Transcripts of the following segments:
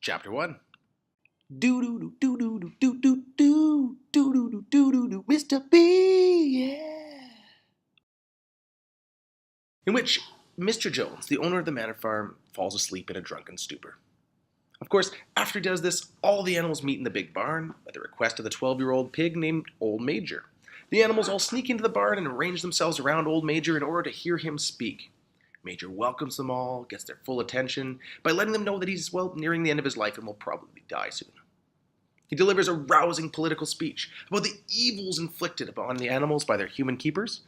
Chapter 1. Do-do-do-do-do-do-do-do-do-do-do-do-do, Mr. B, yeah. In which Mr. Jones, the owner of the manor farm, falls asleep in a drunken stupor. Of course, after he does this, all the animals meet in the big barn at the request of the 12-year-old pig named Old Major. The animals all sneak into the barn and arrange themselves around Old Major in order to hear him speak. Major welcomes them all, gets their full attention by letting them know that he's, nearing the end of his life and will probably die soon. He delivers a rousing political speech about the evils inflicted upon the animals by their human keepers,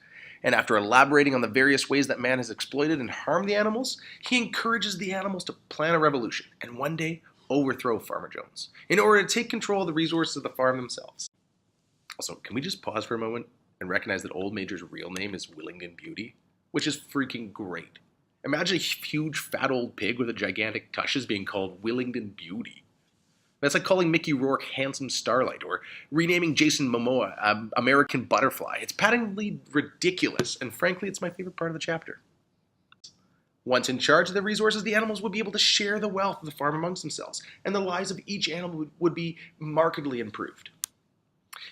and after elaborating on the various ways that man has exploited and harmed the animals, he encourages the animals to plan a revolution and one day overthrow Farmer Jones in order to take control of the resources of the farm themselves. Also, can we just pause for a moment and recognize that Old Major's real name is Willingdon Beauty, which is freaking great. Imagine a huge fat old pig with a gigantic tushes being called Willingdon Beauty. That's like calling Mickey Rourke Handsome Starlight or renaming Jason Momoa American Butterfly. It's patently ridiculous, and frankly, it's my favorite part of the chapter. Once in charge of the resources, the animals would be able to share the wealth of the farm amongst themselves, and the lives of each animal would be markedly improved.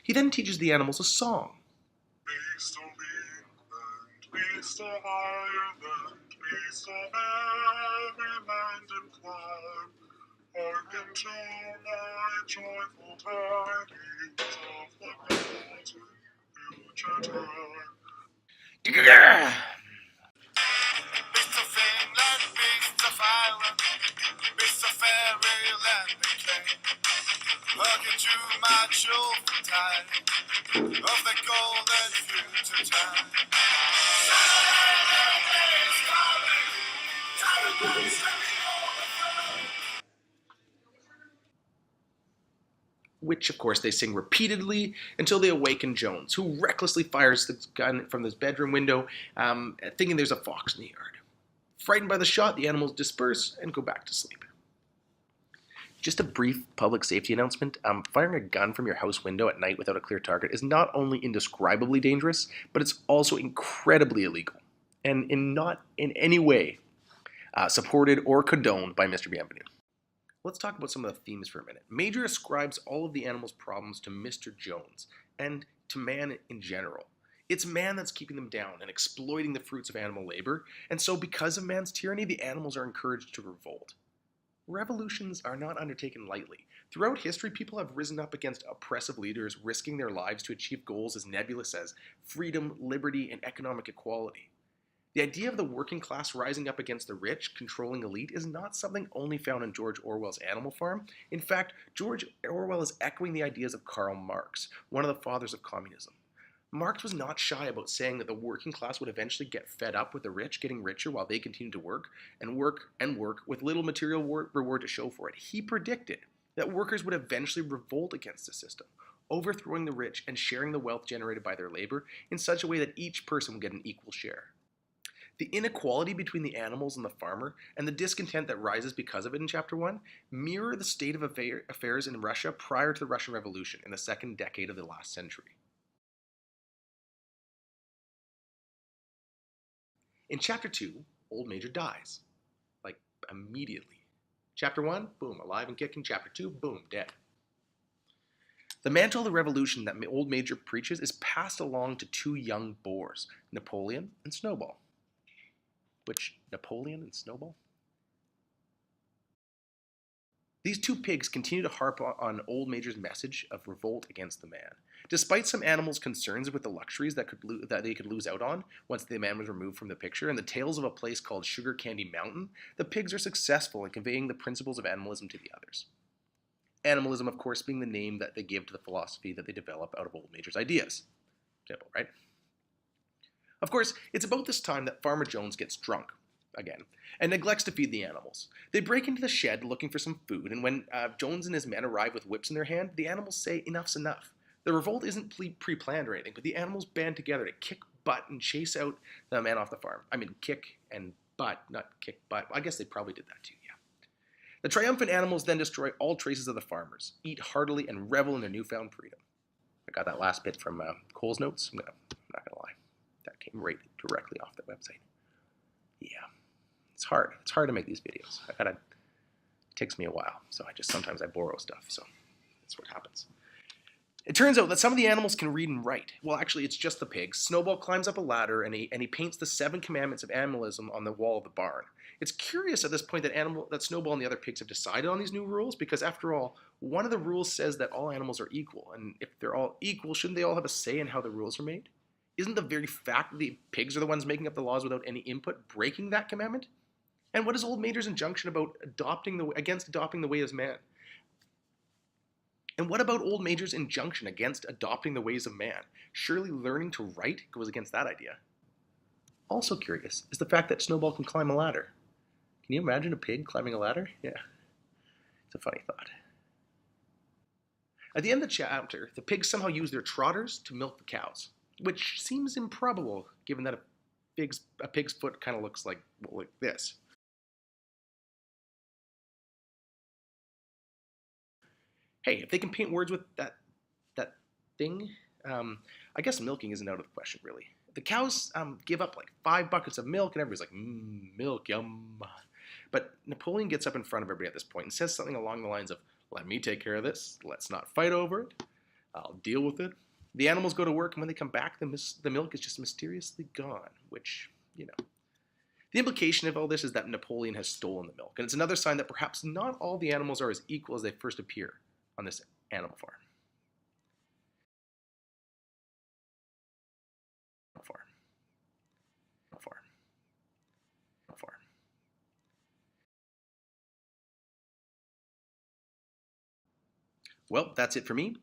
He then teaches the animals a song. Mr. Wingland, Mr. Ireland, Mr. Merry Mind and Climb, hearken to my joyful tidings of the golden future time. Mr. Finland, Mr. Ireland, Mr. Fairyland became, hearken to my joyful tidings of the golden future time. Which, of course, they sing repeatedly until they awaken Jones, who recklessly fires the gun from his bedroom window, thinking there's a fox in the yard. Frightened by the shot, the animals disperse and go back to sleep. Just a brief public safety announcement. Firing a gun from your house window at night without a clear target is not only indescribably dangerous, but it's also incredibly illegal, and not in any way supported or condoned by Mr. Bienvenu. Let's talk about some of the themes for a minute. Major ascribes all of the animals' problems to Mr. Jones and to man in general. It's man that's keeping them down and exploiting the fruits of animal labor, and so because of man's tyranny, the animals are encouraged to revolt. Revolutions are not undertaken lightly. Throughout history, people have risen up against oppressive leaders, risking their lives to achieve goals as nebulous as freedom, liberty, and economic equality. The idea of the working class rising up against the rich, controlling elite, is not something only found in George Orwell's Animal Farm. In fact, George Orwell is echoing the ideas of Karl Marx, one of the fathers of communism. Marx was not shy about saying that the working class would eventually get fed up with the rich getting richer while they continued to work with little material reward to show for it. He predicted that workers would eventually revolt against the system, overthrowing the rich and sharing the wealth generated by their labor in such a way that each person would get an equal share. The inequality between the animals and the farmer, and the discontent that rises because of it in Chapter 1, mirror the state of affairs in Russia prior to the Russian Revolution in the second decade of the last century. In Chapter 2, Old Major dies. Like, immediately. Chapter 1, boom, alive and kicking. Chapter 2, boom, dead. The mantle of the revolution that Old Major preaches is passed along to two young boars, Napoleon and Snowball. Which, Napoleon and Snowball? These two pigs continue to harp on Old Major's message of revolt against the man. Despite some animals' concerns with the luxuries that they could lose out on once the man was removed from the picture and the tales of a place called Sugar Candy Mountain, the pigs are successful in conveying the principles of animalism to the others. Animalism, of course, being the name that they give to the philosophy that they develop out of Old Major's ideas. Simple, right? Of course, it's about this time that Farmer Jones gets drunk, again, and neglects to feed the animals. They break into the shed looking for some food, and when Jones and his men arrive with whips in their hand, the animals say enough's enough. The revolt isn't pre-planned or anything, but the animals band together to kick butt and chase out the men off the farm. I mean, kick and butt, not kick butt. I guess they probably did that too, yeah. The triumphant animals then destroy all traces of the farmers, eat heartily, and revel in their newfound freedom. I got that last bit from Cole's notes. I'm not going to lie. That came right directly off the website. Yeah, it's hard. It's hard to make these videos. I gotta It takes me a while, so sometimes I borrow stuff, so that's what happens. It turns out that some of the animals can read and write. Well, actually, it's just the pigs. Snowball climbs up a ladder and he paints the 7 commandments of animalism on the wall of the barn. It's curious at this point that Snowball and the other pigs have decided on these new rules because, after all, one of the rules says that all animals are equal. And if they're all equal, shouldn't they all have a say in how the rules are made? Isn't the very fact that the pigs are the ones making up the laws without any input breaking that commandment? And what is Old Major's injunction about against adopting the way of man? And what about Old Major's injunction against adopting the ways of man? Surely learning to write goes against that idea. Also curious is the fact that Snowball can climb a ladder. Can you imagine a pig climbing a ladder? Yeah, it's a funny thought. At the end of the chapter, the pigs somehow use their trotters to milk the cows, which seems improbable given that a pig's foot kind of looks like this. Hey, if they can paint words with that thing, I guess milking isn't out of the question, really. The cows give up like 5 buckets of milk, and everybody's like, milk, yum. But Napoleon gets up in front of everybody at this point and says something along the lines of, let me take care of this. Let's not fight over it. I'll deal with it. The animals go to work, and when they come back, the milk is just mysteriously gone, which, you know. The implication of all this is that Napoleon has stolen the milk, and it's another sign that perhaps not all the animals are as equal as they first appear on this animal farm. Well, that's it for me.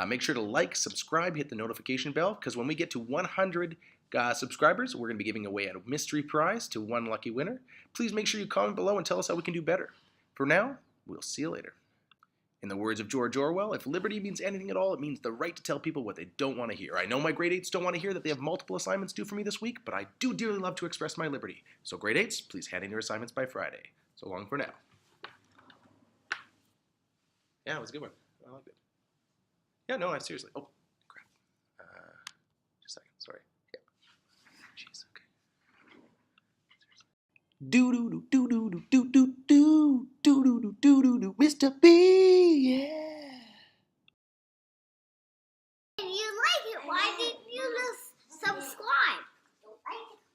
Make sure to like, subscribe, hit the notification bell, because when we get to 100 subscribers, we're going to be giving away a mystery prize to one lucky winner. Please make sure you comment below and tell us how we can do better. For now, we'll see you later. In the words of George Orwell, if liberty means anything at all, it means the right to tell people what they don't want to hear. I know my grade 8s don't want to hear that they have multiple assignments due for me this week, but I do dearly love to express my liberty. So grade 8s, please hand in your assignments by Friday. So long for now. Yeah, it was a good one. I liked it. Yeah, no, seriously. Oh, crap. Just a second. Sorry. Yeah. Jeez, okay. Seriously. Do do do do do do do do do do do do do do Mr. B.